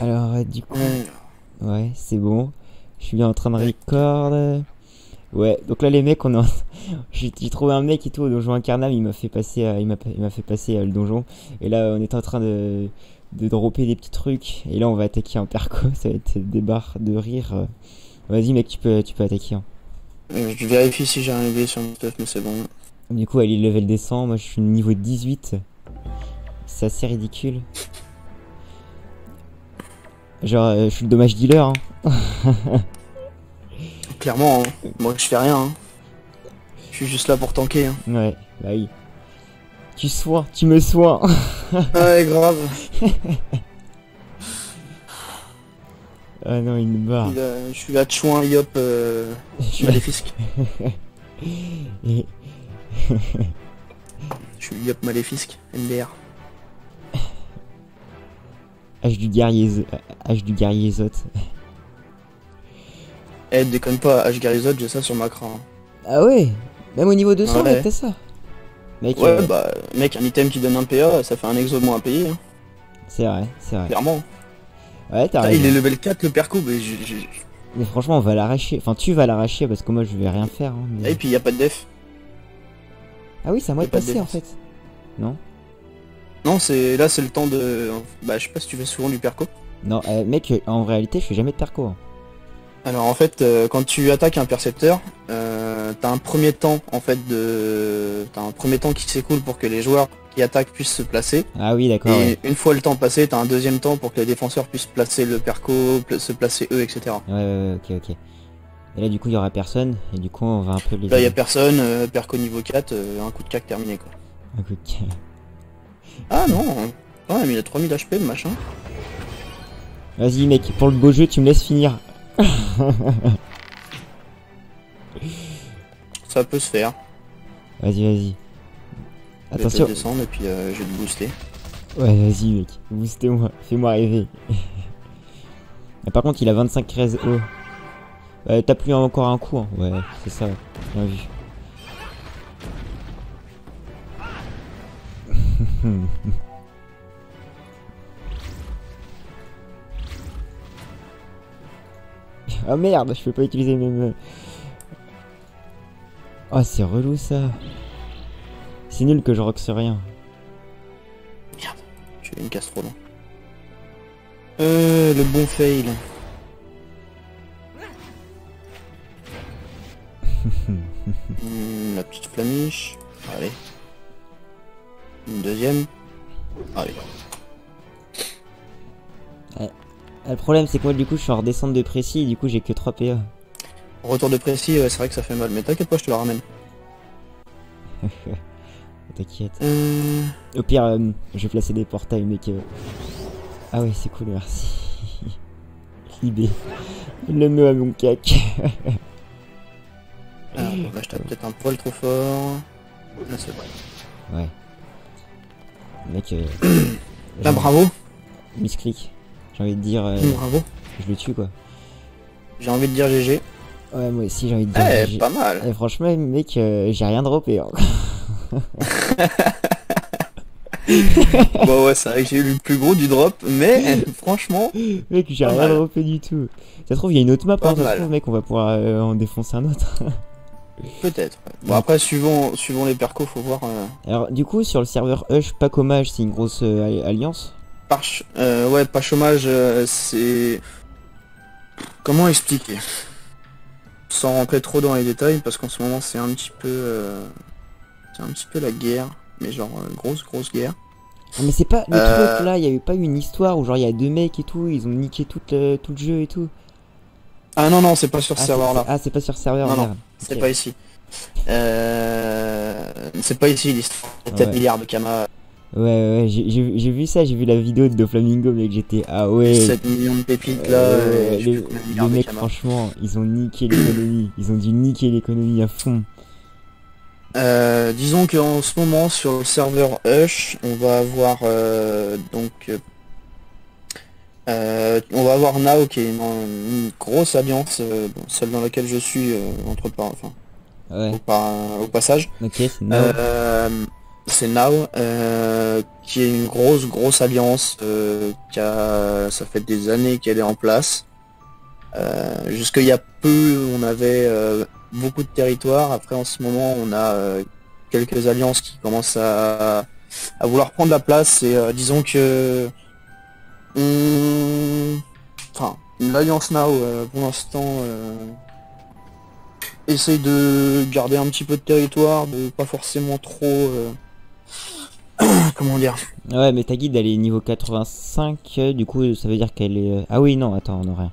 Alors, du coup, ouais, c'est bon. Je suis bien en train de record. Ouais, donc là, les mecs, on a... j'ai trouvé un mec et tout au donjon Incarnam, il m'a fait passer, il m'a fait passer le donjon. Et là, on est en train de dropper des petits trucs. Et là, on va attaquer un perco, ça va être des barres de rire. Vas-y, mec, tu peux attaquer. Hein. Je vérifie si j'ai arrivé sur mon stuff, mais c'est bon. Du coup, elle est level descend, moi je suis niveau 18. C'est assez ridicule. Genre, je suis le dommage dealer. Hein. Clairement, hein. Moi je fais rien. Hein. Je suis juste là pour tanker. Hein. Ouais, bah oui. Tu me soins. Ouais, grave. Ah non, une barre. Je suis à Chouin, Yop, Maléfisque. Et... Je suis Yop Maléfisque, MDR. H du guerrier Zot. Eh, déconne pas, H Garizot, j'ai ça sur ma cran. Ah ouais. Même au niveau 200, Ouais. mec, t'as ça. Mec, Ouais, bah, mec, un item qui donne un PA, ça fait un exo de moins à payer. Hein. c'est vrai, c'est vrai. Clairement. Ouais, t'as Ah, raison. il est level 4 le perco, mais Mais franchement, on va l'arracher. Enfin, tu vas l'arracher parce que moi, je vais rien faire. Hein, mais... Et puis y a pas de def. Ah oui, c'est à moi Y a de pas de passer en défense. fait. Non. Non, c'est là, c'est le temps de. Bah, je sais pas si tu fais souvent du perco. Non, mec, en réalité, je fais jamais de perco. Hein. Alors en fait, quand tu attaques un percepteur, t'as un premier temps en fait t'as un premier temps qui s'écoule pour que les joueurs qui attaquent puissent se placer. Ah oui, d'accord. Et Ouais. une fois le temps passé, t'as un deuxième temps pour que les défenseurs puissent placer le perco, se placer eux, etc. Ouais, ok, ok. Et là, du coup, il y aura personne. Et du coup, on va un peu les. Là y a personne, perco niveau 4, un coup de cac terminé quoi. Un coup de Ah non, quand même il a 3000 HP le machin. Vas-y, mec, pour le beau jeu, tu me laisses finir. Ça peut se faire. Vas-y, vas-y. Je vais Attention. te descendre et puis je vais te booster. Ouais, vas-y, mec. Boostez-moi. Fais-moi rêver. Mais par contre, il a 25 13 haut. T'as plus encore un coup. Hein. Ouais, c'est ça. Bien vu. Ah merde, je peux pas utiliser mes... Oh, c'est relou ça. C'est nul que je roxe rien. Merde, je fais une casse trop long. Le bon fail. La petite flamiche. Allez. Une deuxième. Allez. Le problème, c'est que moi, du coup, je suis en redescente de précis et du coup, j'ai que 3 PA. Retour de précis, ouais, c'est vrai que ça fait mal, mais t'inquiète pas, je te la ramène. T'inquiète. Au pire, je vais placer des portails, mec. Ah ouais, c'est cool, merci. Libé. Il le met à mon cac. Alors, là, je tape peut-être un poil trop fort. Là, c'est vrai. Ouais. Mec, Là, bravo. misclick. J'ai envie de dire, Bravo. je le tue, quoi. J'ai envie de dire GG. Ouais, moi aussi, j'ai envie de dire. Eh, pas mal. Franchement, mec, j'ai rien droppé. Hein. Bon, ouais, c'est vrai que j'ai eu le plus gros du drop, mais franchement, Mec, j'ai Pas rien mal. droppé du tout. Ça se trouve, il y a une autre map, Pas hein, ça se mal. trouve, mec, on va pouvoir en défoncer un autre. peut-être. Bon, après, suivant les percos, faut voir. Alors, du coup, sur le serveur Hush, pas Comage, c'est une grosse alliance. Ouais, pas chômage, c'est. Comment expliquer? Sans rentrer trop dans les détails, parce qu'en ce moment, c'est un petit peu. C'est un petit peu la guerre, mais genre, grosse guerre. Ah, mais c'est pas le truc là, il y avait pas eu une histoire où genre il y a deux mecs et tout, ils ont niqué tout le jeu et tout. Ah non, non, c'est pas sur ce Ah, serveur-là. c'est pas sur serveur, Non, non, merde. c'est Ok. pas ici. C'est pas ici l'histoire. Il y a 4 Ouais. milliards de Kama, Ouais, j'ai vu ça, j'ai vu la vidéo de Flamingo, mec, j'étais. Ah ouais. 7 millions de pépites là, et je sais plus combien de Les milliards de mecs, Kama. franchement, ils ont niqué l'économie. Ils ont dû niquer l'économie à fond. Disons qu'en ce moment sur le serveur Hush, on va avoir on va avoir Nao qui est une grosse alliance, celle dans laquelle je suis entre pas, enfin Ouais, au passage. ok, c'est no. Euh, c'est Now, qui est une grosse alliance, ça fait des années qu'elle est en place. Jusqu'il y a peu, on avait beaucoup de territoires. Après, en ce moment, on a quelques alliances qui commencent à vouloir prendre la place. Et disons que enfin, l'alliance Now, pour l'instant, essaye de garder un petit peu de territoire, de pas forcément trop, comment dire. Ouais, mais ta guilde elle est niveau 85, du coup ça veut dire qu'elle est... Ah oui, non, attends, on a rien.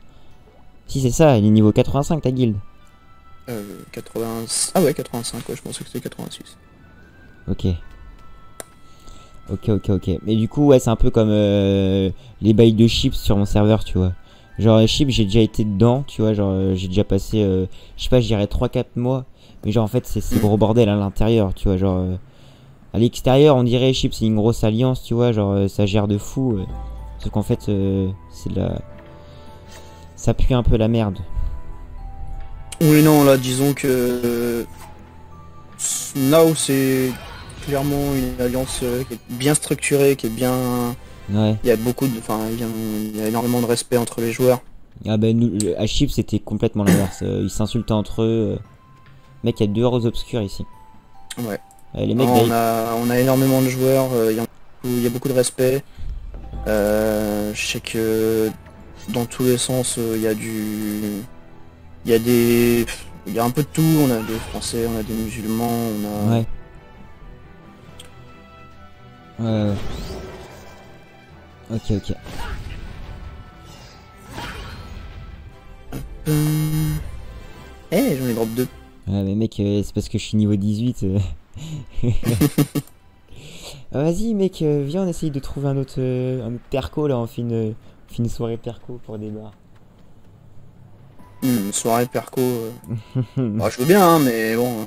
Si c'est ça, elle est niveau 85 ta guilde. 80... Ah ouais, 85, ouais, je pensais que c'était 86. Ok. Ok. Mais du coup, ouais, c'est un peu comme les bails de chips sur mon serveur, tu vois. Genre, chips, j'ai déjà été dedans, tu vois. Genre, j'ai déjà passé, je sais pas, je dirais 3-4 mois. Mais genre, en fait, c'est gros bordel à l'intérieur, tu vois. Genre, à l'extérieur, on dirait chips, c'est une grosse alliance, tu vois. Genre, ça gère de fou. Sauf qu'en fait, c'est de la. Ça pue un peu la merde. Oui, non, là, disons que Now, c'est clairement une alliance qui est bien structurée, qui est bien... Ouais. Il y a beaucoup de... Enfin, il y a énormément de respect entre les joueurs. Ah ben, nous, à chips, c'était complètement l'inverse. Ils s'insultaient entre eux. Mec, il y a deux roses obscures ici. Ouais. Les mecs, Non, on a énormément de joueurs, il y a beaucoup de respect. Je sais que dans tous les sens, il y a du... Il y a des... Il y a un peu de tout, on a des Français, on a des musulmans, on a... Ouais. Ouais. Ok. J'en ai drop 2. Ouais, mais mec, c'est parce que je suis niveau 18. Vas-y, mec, viens, on essaye de trouver un autre perco là. On fait une soirée perco pour des bars. Une soirée perco. Bah, je veux bien, hein, mais bon. Le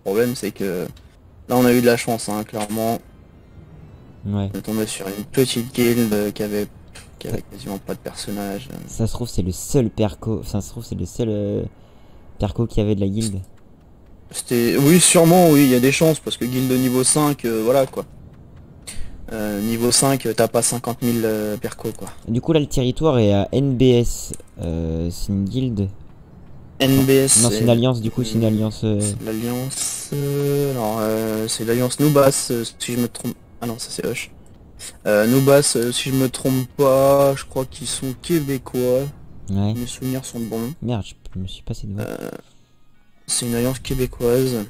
problème, c'est que là, on a eu de la chance, hein, clairement. Ouais. On est tombé sur une petite guilde qui avait quasiment pas de personnages. Ça se trouve, c'est le seul perco. Enfin, ça se trouve, c'est le seul perco qu'il y avait de la guilde. Oui, sûrement, oui, il y a des chances, parce que guilde niveau 5, voilà quoi. Niveau 5, t'as pas 50 000 percos quoi. Du coup, là, le territoire est à NBS. C'est une guilde. NBS. Non, c'est une alliance, du coup, c'est une alliance. L'alliance. Alors, c'est l'alliance Nubas, si je me trompe. Ah non, ça c'est Hush. Nubas, si je me trompe pas, je crois qu'ils sont québécois. Ouais. Mes souvenirs sont bons. Merde, je me suis passé devant. C'est une alliance québécoise.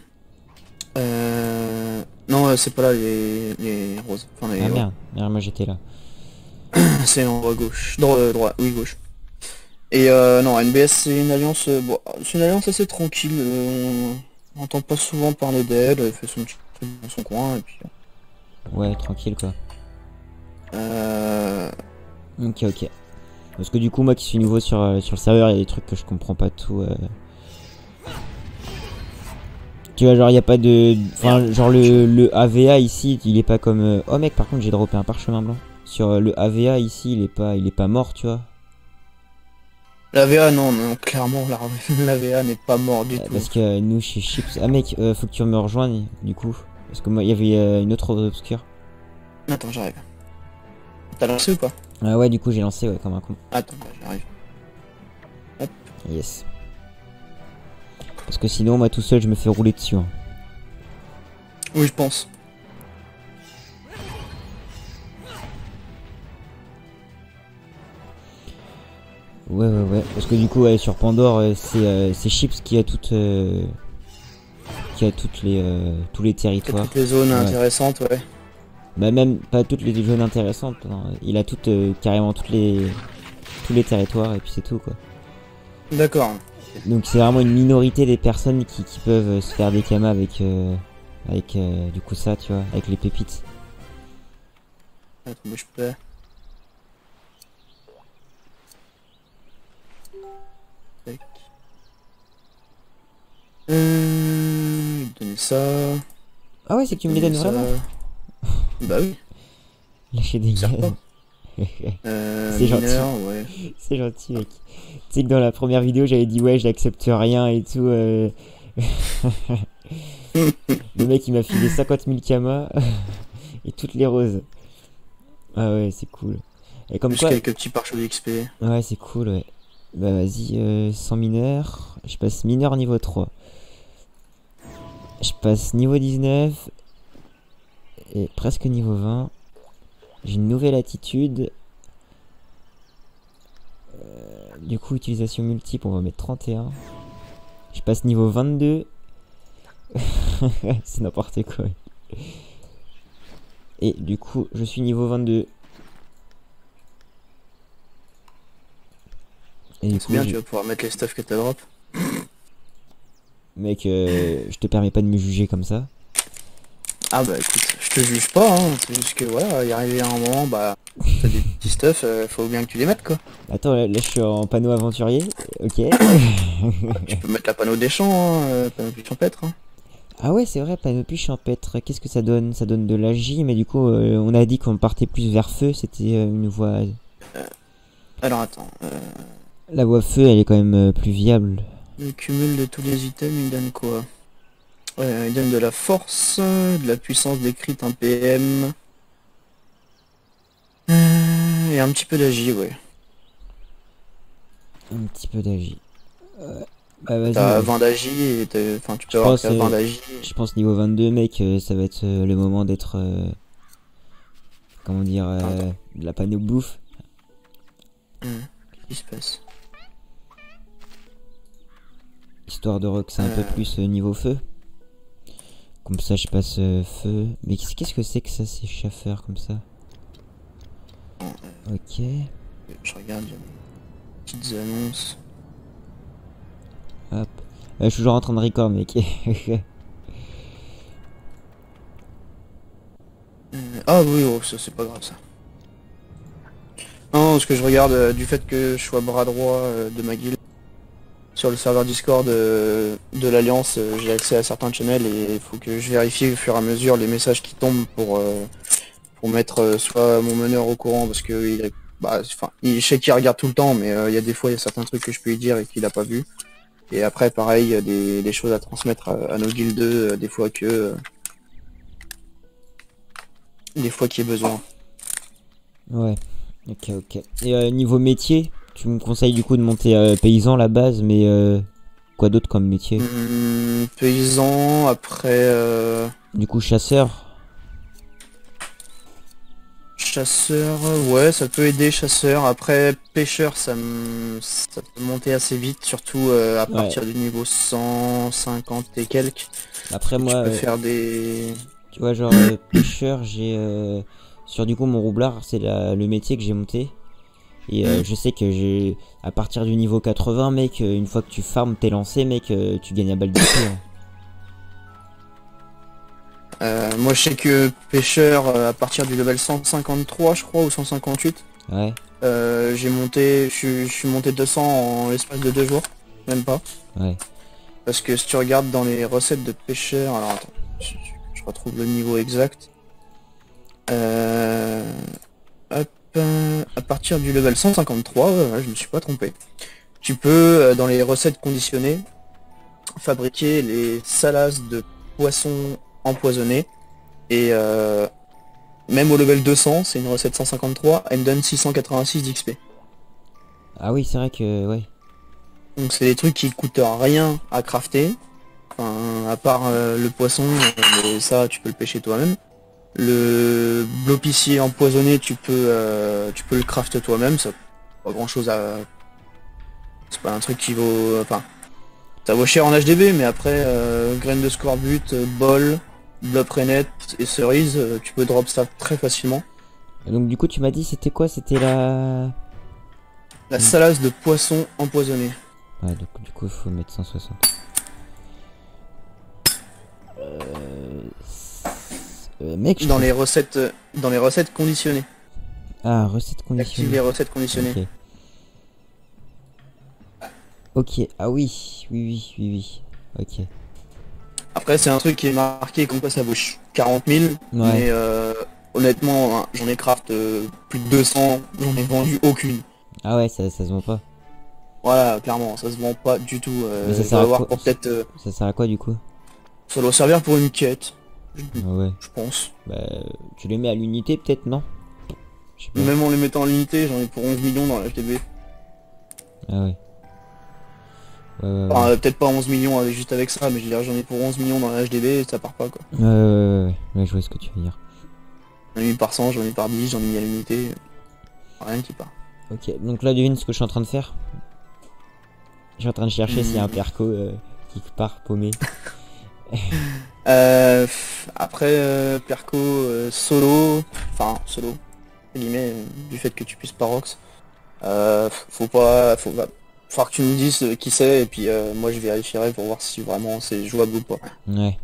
Non, c'est pas là les roses. Enfin, Ah merde, merde, moi j'étais là. C'est en haut à gauche. Droit, oui, gauche. Et non, NBS c'est une alliance, bon, c'est une alliance assez tranquille. On n'entend pas souvent parler d'elle. Elle fait son petit truc dans son coin et puis. Ouais, tranquille quoi. Ok. Parce que du coup, moi qui suis nouveau sur le serveur, il y a des trucs que je comprends pas tout. Tu vois, genre, il y a pas de. Enfin, genre, le AVA ici, il est pas comme. Oh mec, par contre, j'ai droppé un parchemin blanc. Sur le AVA ici, il est pas mort, tu vois. L'AVA, non, clairement, l'AVA n'est pas mort du tout. Parce que nous, chez Chips. Ah mec, faut que tu me rejoignes, du coup. Parce que moi, il y avait une autre rose obscure. Attends, j'arrive. T'as lancé ou pas? Ah ouais, du coup, j'ai lancé, ouais, comme un con. Attends, bah, j'arrive. Hop. Yes. Parce que sinon, moi tout seul, je me fais rouler dessus. Hein. Oui, je pense. Ouais. Parce que du coup, ouais, sur Pandore, c'est Chips qui a toutes tous les territoires. Toutes les zones intéressantes, ouais. Bah même pas toutes les zones intéressantes. Non. Il a toutes carrément tous les territoires et puis c'est tout quoi. D'accord. Donc c'est vraiment une minorité des personnes qui peuvent se faire des kamas avec du coup ça, tu vois, avec les pépites. Attends, bouge pas. Donner ça. Ah ouais, c'est que tu me les donnes vraiment. Bah oui. Lâcher des gars. C'est gentil. Ouais. C'est gentil mec. Tu sais que dans la première vidéo j'avais dit ouais j'accepte rien et tout. Le mec il m'a filé 50 000 kamas et toutes les roses. Ah ouais, c'est cool. Et comme Juste quoi, quelques petits pare-chocs d'XP. ouais, c'est cool, ouais. Bah vas-y, 100 mineurs. Je passe mineur niveau 3. Je passe niveau 19 et presque niveau 20. J'ai une nouvelle attitude. Du coup, utilisation multiple, on va mettre 31. Je passe niveau 22. C'est n'importe quoi. Et du coup, je suis niveau 22. Et du C'est coup, bien, tu vas pouvoir mettre les stuff que t'as drop. mec, je te permets pas de me juger comme ça. Ah bah écoute, je te juge pas, hein. C'est juste que voilà, y arriver à un moment, bah t'as des petits stuff, faut bien que tu les mettes quoi. Attends, là, je suis en panneau aventurier. Ok. Tu peux mettre la panneau des champs, hein, panneau champêtre. Hein. Ah ouais, c'est vrai, panoplie champêtre. Qu'est-ce que ça donne? Ça donne de l'agi, mais du coup, on a dit qu'on partait plus vers feu. C'était une voie. Alors attends, La voie feu, elle est quand même plus viable. le cumul de tous les items, il donne quoi? Il donne de la force, de la puissance décrite en PM, et un petit peu d'agi, ouais. Un petit peu d'agi. Bah vas-y. T'as 20 d'agi et enfin tu peux avoir pense, qu'à 20 d'agi. Je pense niveau 22, mec, ça va être le moment d'être. Comment dire, de la panneau bouffe. Qu'est-ce qui se passe? Histoire de roxer un peu plus niveau feu. Comme ça, je passe feu. Mais qu'est-ce que c'est que ça, ces chaffeurs comme ça? Ok. Je regarde, il y a des petites annonces. Hop. Je suis toujours en train de record, mec. Ah oui, oh, ça c'est pas grave ça. Non, parce que je regarde du fait que je sois bras droit de ma guilde. Sur le serveur Discord de l'Alliance, j'ai accès à certains channels et il faut que je vérifie au fur et à mesure les messages qui tombent pour mettre soit mon meneur au courant parce que je sais qu'il regarde tout le temps, mais il y a des fois il y a certains trucs que je peux lui dire et qu'il a pas vu. Et après pareil, il y a des choses à transmettre à nos guildes, des fois qu'il y ait besoin. Ouais. Ok, ok. Et niveau métier, tu me conseilles du coup de monter paysan la base, mais quoi d'autre comme métier? Paysan, après Du coup, chasseur. chasseur, ouais, ça peut aider chasseur. Après pêcheur, ça peut monter assez vite, surtout à partir du niveau 150 et quelques. Après Tu moi, peux faire des... tu vois, genre pêcheur, j'ai sur du coup mon roublard, c'est le métier que j'ai monté. Et je sais que j'ai à partir du niveau 80, mec, une fois que tu farmes t'es lancé, mec, tu gagnes à balle de pied. Hein. Moi je sais que pêcheur à partir du level 153 je crois ou 158. Ouais. Je suis monté 200 en l'espace de 2 jours, même pas. Ouais. Parce que si tu regardes dans les recettes de pêcheur, alors attends, je retrouve le niveau exact. Hop, à partir du level 153, ouais, je me suis pas trompé. Tu peux dans les recettes conditionnées fabriquer les salasses de poissons empoisonnés et même au level 200, c'est une recette 153, elle me donne 686 d'XP. Ah oui, c'est vrai que ouais. Donc c'est des trucs qui coûtent rien à crafter, enfin, à part le poisson, mais ça tu peux le pêcher toi-même. Le blopicier empoisonné, tu peux le craft toi-même, ça pas grand chose à... C'est pas un truc qui vaut... Enfin, ça vaut cher en HDB, mais après, graines de scorbut, bol, blop renette et cerise, tu peux drop ça très facilement. Et donc du coup tu m'as dit c'était quoi? C'était la salace de poisson empoisonné. Ouais, donc du coup il faut mettre 160. Mec, Dans les recettes conditionnées. Ah, recettes Active conditionnées. les recettes conditionnées. Ok, ah oui, oui. Ok. Après c'est un truc qui est marqué comme quoi ça vaut 40 000, Ouais. mais honnêtement hein, j'en ai craft plus de 200, j'en ai vendu aucune. Ah ouais, ça se vend pas. Voilà, clairement, ça se vend pas du tout. Mais ça je sert dois à avoir quoi pour peut-être... Ça sert à quoi du coup? Ça doit servir pour une quête, Ah ouais. je pense. Bah, tu les mets à l'unité peut-être, non? Je sais pas. Même en les mettant en unité, j'en ai pour 11 millions dans la HDB. Ah ouais. Ouais, ouais, Enfin, ouais. peut-être pas 11 millions juste avec ça, mais je veux dire, j'en ai pour 11 millions dans la HDB et ça part pas quoi. Ouais, je vois ce que tu veux dire. J'en ai mis par 100, j'en ai par 10, j'en ai mis à l'unité. Rien qui part. Ok, donc là, devine ce que je suis en train de faire. Je suis en train de chercher s'il y a un perco qui part paumé. Après, Perco solo, enfin solo, entre guillemets, du fait que tu puisses Parox, va falloir que tu me dises qui c'est et puis moi je vérifierai pour voir si vraiment c'est jouable ou pas. Ouais.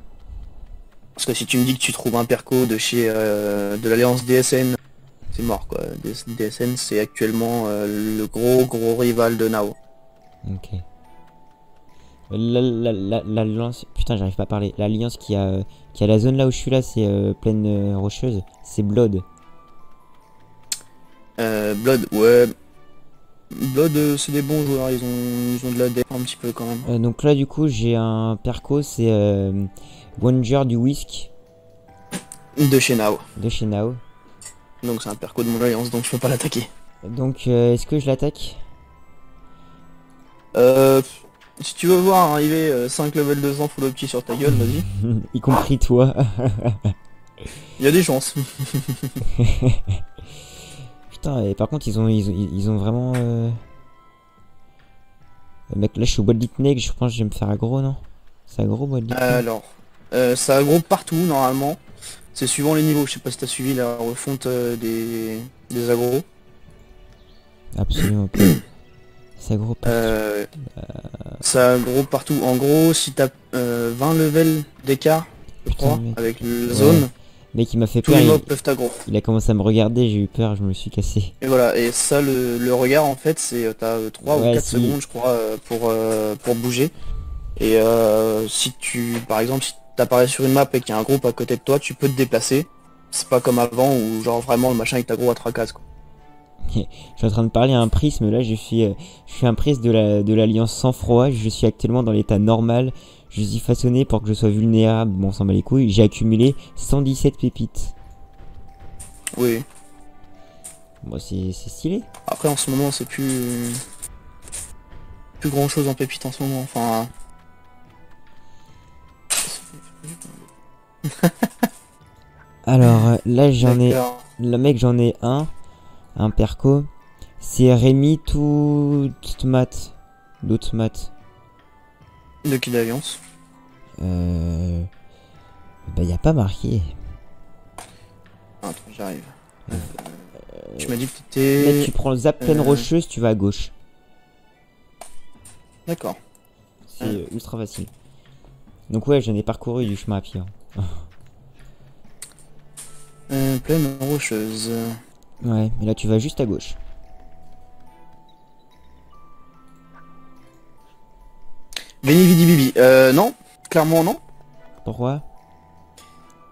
Parce que si tu me dis que tu trouves un Perco de chez de l'Alliance DSN, c'est mort quoi. DSN c'est actuellement le gros rival de Nao. Ok. L'alliance... Putain, j'arrive pas à parler. L'alliance qui a la zone là où je suis là, c'est plaine rocheuse. C'est Blood. Blood, ouais. Blood, c'est des bons joueurs, ils ont de la def un petit peu quand même. Donc là, du coup, j'ai un perco, c'est Wanger du Whisk De chez Nao. de chez Nao. Donc c'est un perco de mon alliance, donc je peux pas l'attaquer. Donc, est-ce que je l'attaque? Si tu veux voir arriver 5 level 200 full opti sur ta gueule, vas-y. Y compris toi. Il y a des chances. Putain, et par contre, ils ont vraiment... Mec, là, je suis au bois de Litneg, je pense que je vais me faire aggro, non? C'est aggro, bois de Litneg? Alors, ça groupe partout normalement. C'est suivant les niveaux. Je sais pas si t'as suivi la refonte des agros. Absolument pas. C'est aggro partout. Ça groupe partout. En gros, si t'as 20 levels d'écart, je Putain, crois, mec. avec la Ouais. zone, Mec, il m'a fait tous peur, les mobs peuvent t'aggro. il a commencé à me regarder, j'ai eu peur, je me suis cassé. Et voilà, et ça, le regard, en fait, c'est t'as 3 ou Ouais, 4 si. secondes, je crois, pour bouger. Et si tu, par exemple, si t'apparais sur une map et qu'il y a un groupe à côté de toi, tu peux te déplacer. C'est pas comme avant où, genre, vraiment, le machin, il t'aggro à 3 cases, quoi. Je suis en train de parler à un prisme, là, je suis un prisme de l'alliance sans froid, je suis actuellement dans l'état normal, je suis façonné pour que je sois vulnérable, bon, on s'en bat les couilles, j'ai accumulé 117 pépites. Oui. Bon, c'est stylé. Après, en ce moment, c'est plus grand chose en pépite en ce moment. Enfin, Alors, là, d'accord. le mec, j'en ai un perco, c'est Rémi Toutmat, De qui d'alliance? Bah, y a pas marqué. Attends, j'arrive. Tu m'as dit que Là, t'étais... tu prends Zap plaine rocheuse, tu vas à gauche. D'accord. C'est ultra facile. Donc ouais, j'en ai parcouru du chemin à pied. Plaine rocheuse. Ouais, mais là tu vas juste à gauche. Veni Vidi Bibi. Non, clairement non. Pourquoi?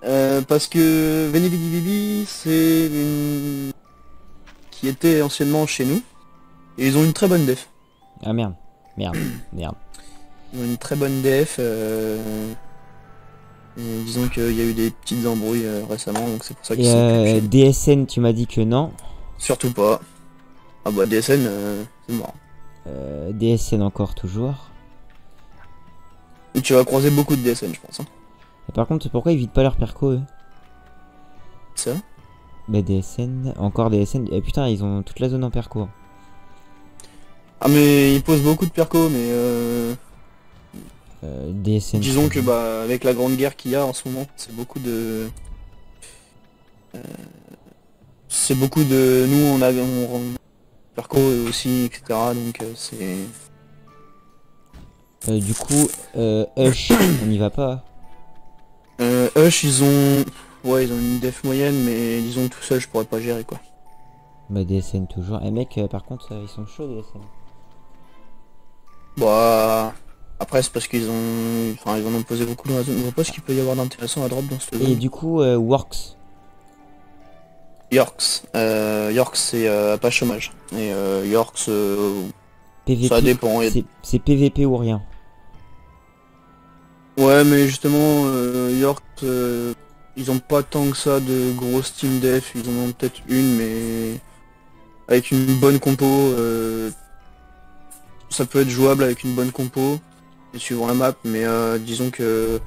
Parce que Veni Vidi Bibi, c'est une... qui était anciennement chez nous. Et ils ont une très bonne def. Ah merde. Merde. Ils ont une très bonne def. Et disons qu'il y a eu des petites embrouilles récemment, donc c'est pour ça qu'ils sont plus chez nous. DSN, tu m'as dit que non. Surtout pas. Ah bah DSN, c'est mort. DSN encore toujours. Et tu vas croiser beaucoup de DSN, je pense. Hein. Et par contre, pourquoi ils vident pas leur perco eux? Ça. Bah DSN, encore DSN. Eh putain, ils ont toute la zone en perco. Ah mais ils posent beaucoup de perco, mais DSN. disons que bah avec la grande guerre qu'il y a en ce moment, c'est beaucoup de... Nous on perco aussi, etc. Donc c'est... Du coup, Hush, on y va pas. Hush, ils ont... Ouais, ils ont une def moyenne, mais disons tout seul, je pourrais pas gérer, quoi. Bah DSN toujours. Eh mec, par contre, ils sont chauds DSN. Bah... Après, c'est parce qu'ils ont... Enfin, ils en ont posé beaucoup dans la zone. Je vois pas ce qu'il peut y avoir d'intéressant à drop dans cette Et zone. du coup, Works. Yorks. Yorks, c'est pas chômage. Et Yorks, PVP. ça dépend. C'est PVP ou rien. Ouais, mais justement, York, ils ont pas tant que ça de grosses team def, ils en ont peut-être une, mais avec une bonne compo, ça peut être jouable avec une bonne compo, suivant la map, mais disons que...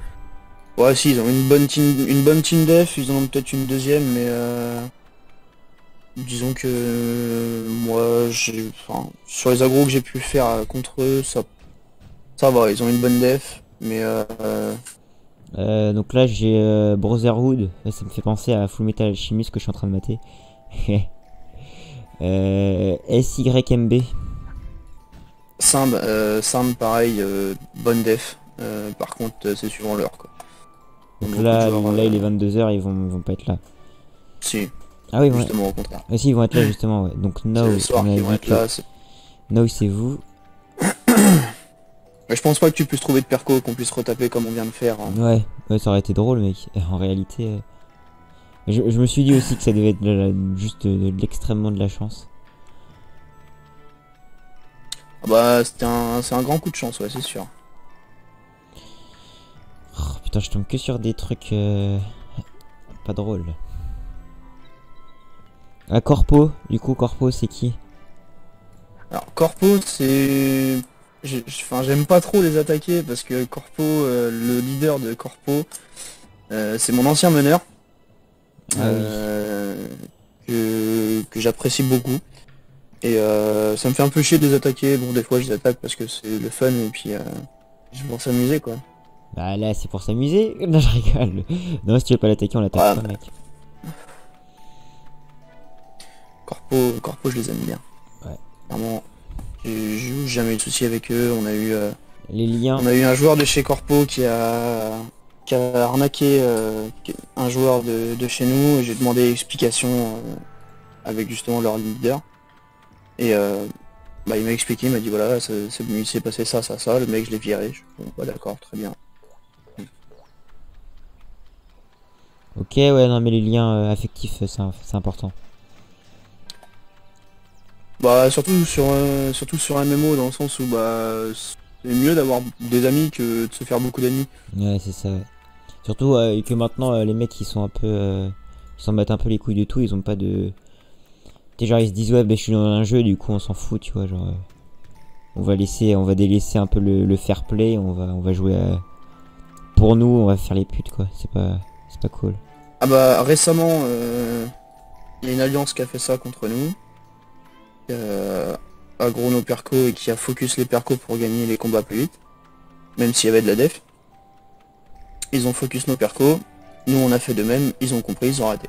Ouais, si, ils ont une bonne team def, ils en ont peut-être une deuxième, mais disons que moi, enfin, sur les agros que j'ai pu faire contre eux, ça va, ils ont une bonne def, mais Donc là j'ai Brotherhood, ça me fait penser à Full Metal Alchemist que je suis en train de mater. SYMB. Simb pareil, bonne def, par contre c'est suivant l'heure quoi. Donc Beaucoup de là, joueurs, là il est 22h, ils vont pas être là. si, Ah oui, ouais. justement au contraire. Ah, si, ils vont être là justement, ouais. Donc C'est Now, le soir on a qu'ils vont dit être que là. Now c'est vous. Mais je pense pas que tu puisses trouver de perco qu'on puisse retaper comme on vient de faire, hein. Ouais, ça aurait été drôle, mec. En réalité, je me suis dit aussi que ça devait être juste de l'extrêmement de la chance. Ah bah c'est un grand coup de chance, ouais c'est sûr. Oh, putain, je tombe que sur des trucs pas drôles. Ah, Corpo, du coup, Corpo, c'est qui? Alors Corpo c'est... Enfin j'aime pas trop les attaquer parce que Corpo, le leader de Corpo, c'est mon ancien meneur. Ah oui. Que j'apprécie beaucoup. Et ça me fait un peu chier de les attaquer. Bon, des fois je les attaque parce que c'est le fun et puis je veux s'amuser quoi. Bah là, c'est pour s'amuser. Non, je rigole. Non, si tu veux pas l'attaquer, on l'attaque Ouais, pas, mec. Corpo, je les aime bien. Ouais. Vraiment, j'ai jamais eu de soucis avec eux. Les liens. On a eu un joueur de chez Corpo qui a arnaqué un joueur de chez nous. J'ai demandé explication avec justement leur leader. Et bah, il m'a expliqué, il m'a dit voilà, il s'est passé ça, ça, ça, le mec je l'ai viré. Bon, bah, d'accord, très bien. Ok, ouais, non, mais les liens affectifs, c'est important. Bah surtout sur un MMO dans le sens où bah c'est mieux d'avoir des amis que de se faire beaucoup d'amis. Ouais, c'est ça. Ouais. Surtout que maintenant, les mecs, ils sont un peu. Ils s'en battent un peu les couilles de tout, ils ont pas de. Tu sais, genre, ils se disent, ouais, bah, je suis dans un jeu, du coup, on s'en fout, tu vois, genre. On va délaisser un peu le fair play, on va jouer pour nous, on va faire les putes, quoi. C'est pas cool. Ah bah récemment il y a une alliance qui a fait ça contre nous. Aggro nos percos et qui a focus les percos pour gagner les combats plus vite. Même s'il y avait de la def. Ils ont focus nos percos. Nous on a fait de même, ils ont compris, ils ont arrêté.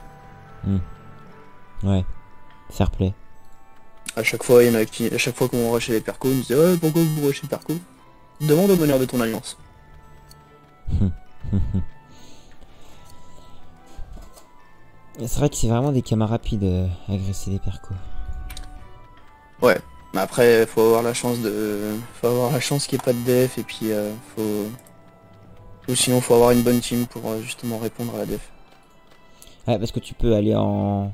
Ouais, fair play. À chaque fois, il y en a qui, à chaque fois qu'on rushait les percos, ils nous disaient ouais pourquoi vous rushez les percos? Demande au meneur de ton alliance. C'est vrai que c'est vraiment des camas rapides agresser des percos. Ouais. Mais après faut avoir la chance qu'il n'y ait pas de def et puis ou sinon faut avoir une bonne team pour justement répondre à la def. Ouais, parce que tu peux aller en.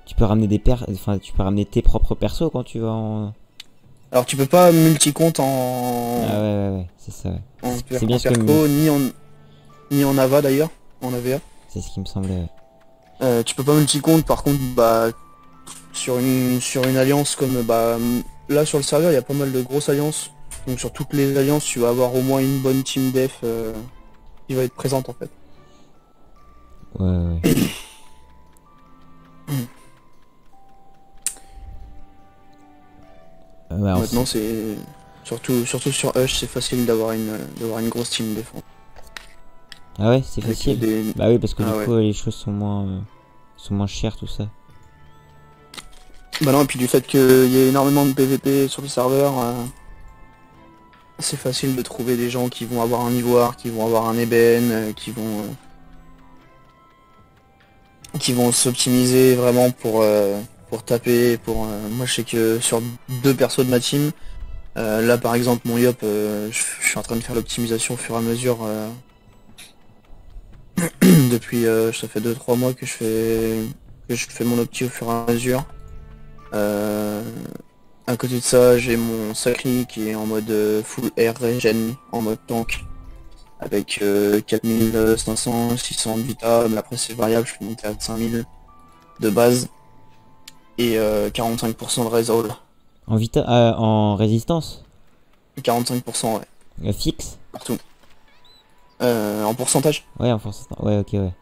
Tu peux ramener enfin, tu peux ramener tes propres persos quand tu vas en. Alors tu peux pas multi-compte en... Ah ouais, c'est ça, ouais. C'est bien en ce que perco, ni en AVA d'ailleurs, en AVA. c'est ce qui me semblait. Tu peux pas multi-compte, par contre, bah, sur une alliance comme, bah, là sur le serveur, il y a pas mal de grosses alliances. Donc sur toutes les alliances, tu vas avoir au moins une bonne team def qui va être présente en fait. Ouais. Ouais, Maintenant, c'est surtout sur Hush, c'est facile d'avoir une grosse team défense. Ah ouais, c'est Avec facile. des... Bah oui, parce que Ah du ouais. coup, les choses sont moins chères, tout ça. Bah non, et puis du fait qu'il y a énormément de PVP sur le serveur, c'est facile de trouver des gens qui vont avoir un ivoire, qui vont avoir un ébène, qui vont s'optimiser vraiment pour taper. Moi, je sais que sur deux persos de ma team, là par exemple mon Yop, je suis en train de faire l'optimisation au fur et à mesure. Depuis ça fait 2-3 mois que je fais mon opti au fur et à mesure. À côté de ça, j'ai mon Sakri qui est en mode full air regen, en mode tank. avec 4500, 600 de vita, mais après c'est variable, je peux monter à 5000 de base, et 45% de resolve. En vita, en résistance? 45%, ouais, Fixe? partout. En pourcentage. Ouais, en force. Ouais, ok, ouais.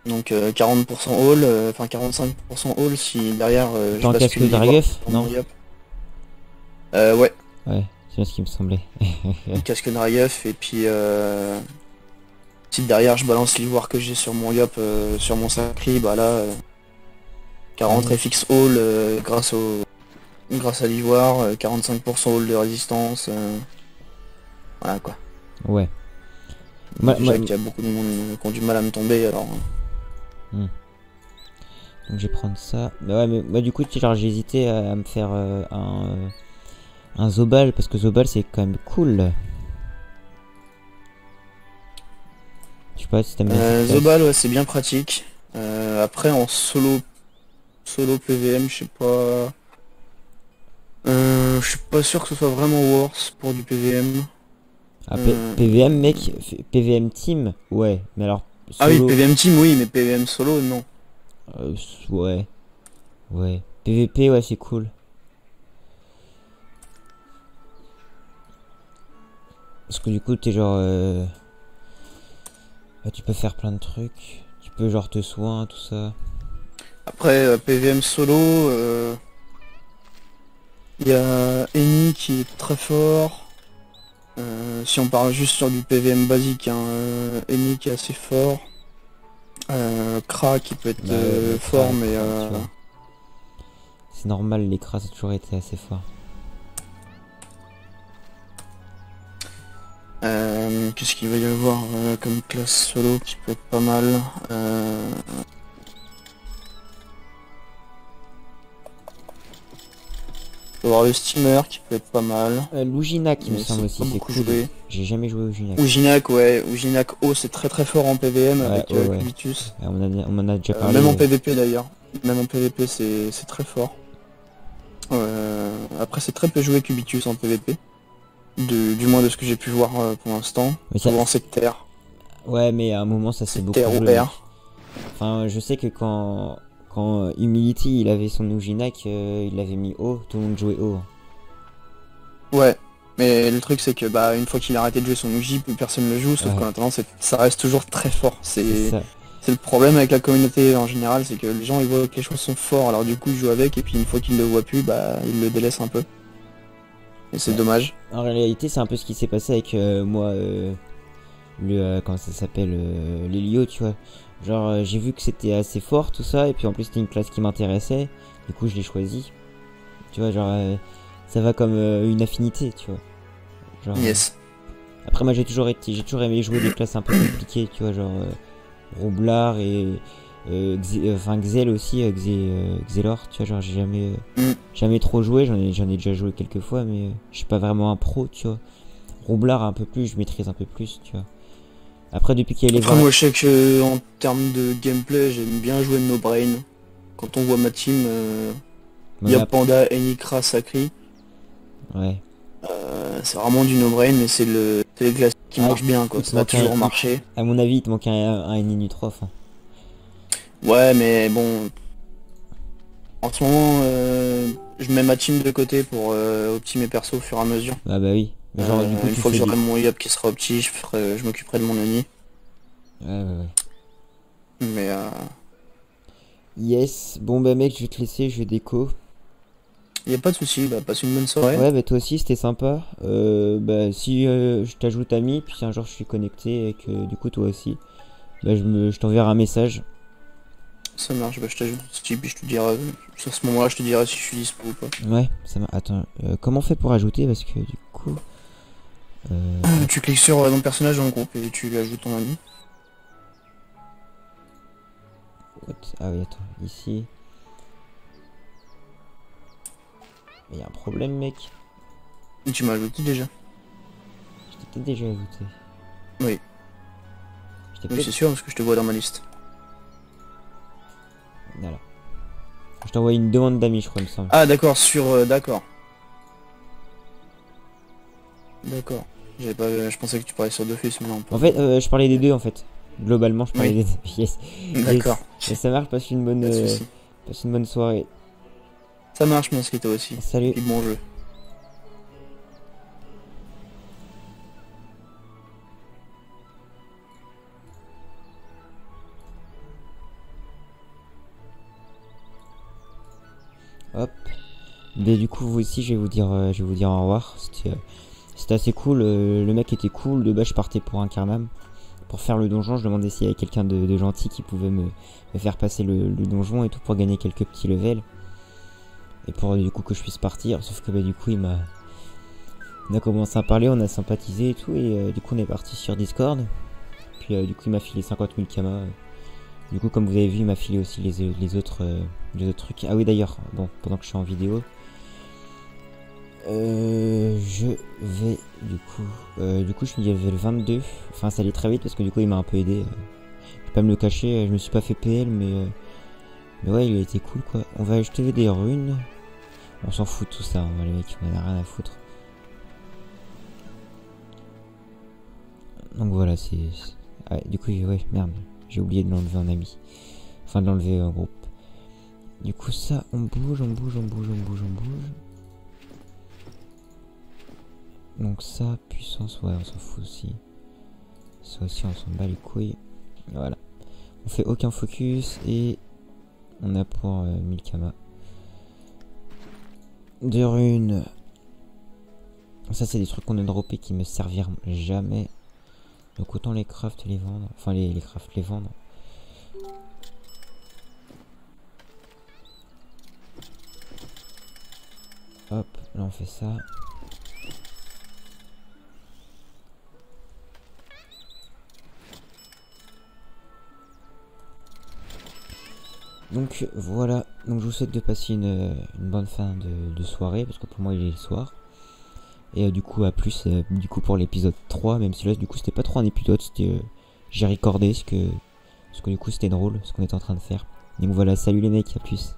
Donc 40% all, enfin 45% all si derrière je T'es en casque bascule l'ivoire Draguf? dans Non? mon yop. Ouais, Ouais, c'est bien ce qui me semblait. casque Draguf, et puis si derrière je balance l'ivoire que j'ai sur mon yop, sur mon sacri, bah là 40 Ouais. FX all grâce à l'ivoire, 45% all de résistance, voilà quoi. Ouais. Déjà qu'il y a beaucoup de monde qui ont du mal à me tomber, alors Hmm. Donc je vais prendre ça. Bah ouais, mais moi du coup, tu sais, genre j'ai hésité à me faire un Zobal, parce que Zobal c'est quand même cool. Je sais pas si t'aimes bien cette classe. Zobal, ouais, c'est bien pratique. Après en solo PVM, je sais pas. Je suis pas sûr que ce soit vraiment worse pour du PVM. Ah, PVM mec, PVM team, ouais, mais alors Ah oui, solo, PVM team, oui, mais PVM solo, non. ouais, PVP, ouais, c'est cool. Parce que du coup, t'es genre, bah, tu peux faire plein de trucs, tu peux genre te soin, tout ça. Après, PVM solo, il y a Eni qui est très fort. Si on parle juste sur du PVM basique, hein, Eni qui est assez fort. Kra qui peut être Bah ouais, fort, Kra, mais tu vois. C'est normal, les Kra, ça a toujours été assez fort. qu'est-ce qu'il va y avoir comme classe solo qui peut être pas mal. Il va y avoir le steamer qui peut être pas mal. L'Uginac, il me Mais semble c'est aussi, pas c'est beaucoup cool. joué. J'ai jamais joué au Uginac. Uginac, ouais, Uginac O c'est très très fort en PVM Ouais, avec ouais. Cubitus. On m'en a déjà parlé. Même en PVP d'ailleurs. Même en PVP c'est très fort. Après c'est très peu joué Cubitus en PVP. Du moins de ce que j'ai pu voir pour l'instant. Mais ça, Souvent c'est terre. ouais, mais à un moment, ça s'est C'est beaucoup terre ou joué. R. Enfin, je sais que quand Humility il avait son Uginac, il l'avait mis haut, tout le monde jouait haut. Ouais. Mais le truc c'est que bah une fois qu'il a arrêté de jouer son Uji, plus personne le joue, sauf Ouais. qu'en attendant ça reste toujours très fort. C'est ça. C'est le problème avec la communauté en général, c'est que les gens ils voient que les choses sont forts, alors du coup ils jouent avec, et puis une fois qu'ils le voient plus, bah ils le délaissent un peu. Et c'est Ouais. dommage. En réalité, c'est un peu ce qui s'est passé avec moi, comment ça s'appelle, l'Elio, tu vois. Genre, j'ai vu que c'était assez fort tout ça, et puis en plus c'était une classe qui m'intéressait, du coup je l'ai choisi. Tu vois, genre, ça va comme une affinité, tu vois. Genre, Yes. après, moi j'ai toujours aimé jouer des classes un peu compliquées, tu vois, genre Roublard et enfin Xel aussi, Xelor, tu vois, genre j'ai jamais trop joué, j'en ai déjà joué quelques fois, mais je suis pas vraiment un pro, tu vois. Roublard un peu plus, je maîtrise un peu plus, tu vois. Après, depuis qu'il y a les Après moi je sais que en termes de gameplay, j'aime bien jouer No Brain. Quand on voit ma team, y a Panda, Enikra, Sakri. Ouais. C'est vraiment du No Brain, mais c'est les classes qui marchent bien, quoi. Ça a toujours marché. À mon avis, il te manque un Inu 3, enfin. Ouais, mais bon, en ce moment, je mets ma team de côté pour optimiser mes persos au fur et à mesure. Ah bah oui. Mais genre, du coup, une fois que j'aurai mon yop qui sera opti, je m'occuperai de mon Oni. Ouais. Mais yes. Bon bah mec, je vais te laisser, je vais déco. y a pas de souci, bah passe une bonne soirée. Ouais, bah toi aussi, c'était sympa. Bah si je t'ajoute ami, puis si un jour je suis connecté et que du coup toi aussi, bah je t'enverrai un message. Ça marche, bah je t'ajoute aussi, puis je te dirai, sur ce moment-là, je te dirai si je suis dispo ou pas. Ouais, ça m'a. Attends, comment on fait pour ajouter? Parce que du coup. Tu cliques sur ton personnage dans le groupe et tu lui ajoutes ton ami. Ah oui, attends, ici. Mais y a un problème, mec. Et tu m'as ajouté déjà. Je t'ai peut-être déjà ajouté. Oui. Oui, c'est sûr, parce que je te vois dans ma liste. Voilà. Je t'envoie une demande d'amis, je crois, il me semble. Ah d'accord, sur... d'accord. D'accord. Je pensais que tu parlais sur Dofus, mais non. En fait, je parlais des deux en fait. Globalement, je parlais des deux. Yes. D'accord. Et ça marche, passe une bonne soirée. Ça marche, Mosquito aussi. Salut. Et bon jeu. Hop. Mais du coup, vous aussi, je vais vous dire au revoir. C'était assez cool. Le mec était cool. De base, je partais pour un Carnam. Pour faire le donjon, je demandais s'il y avait quelqu'un de gentil qui pouvait me faire passer le donjon et tout pour gagner quelques petits levels. Et pour du coup que je puisse partir. Sauf que bah, du coup, on a commencé à parler, on a sympathisé et tout. Et du coup, on est parti sur Discord. Puis du coup, il m'a filé 50 000 kamas. Du coup, comme vous avez vu, il m'a filé aussi les autres trucs. Ah oui, d'ailleurs, bon, pendant que je suis en vidéo, je vais du coup, je suis level 22. Enfin, ça allait très vite parce que du coup, il m'a un peu aidé. Je vais pas me le cacher, je me suis pas fait PL, mais ouais, il a été cool quoi. On va acheter des runes. On s'en fout de tout ça, hein, les mecs, on en a rien à foutre. Donc voilà, ah, du coup, ouais, merde. J'ai oublié de l'enlever en ami. Enfin, de l'enlever en groupe. Du coup, ça, on bouge. Donc ça, puissance, ouais, on s'en fout aussi. Ça aussi, on s'en bat les couilles. Voilà. On fait aucun focus et on a pour 1000 kamas. Des runes. Ça, c'est des trucs qu'on a droppés qui me serviront jamais. Donc autant les craft et les vendre. Enfin, les craft, les vendre. Hop, là on fait ça. Donc voilà, donc je vous souhaite de passer une bonne fin de soirée, parce que pour moi il est le soir. Et du coup à plus du coup pour l'épisode 3, même si là du coup c'était pas trop un épisode, c'était j'ai recordé ce que du coup c'était drôle ce qu'on était en train de faire. Donc voilà, salut les mecs, à plus.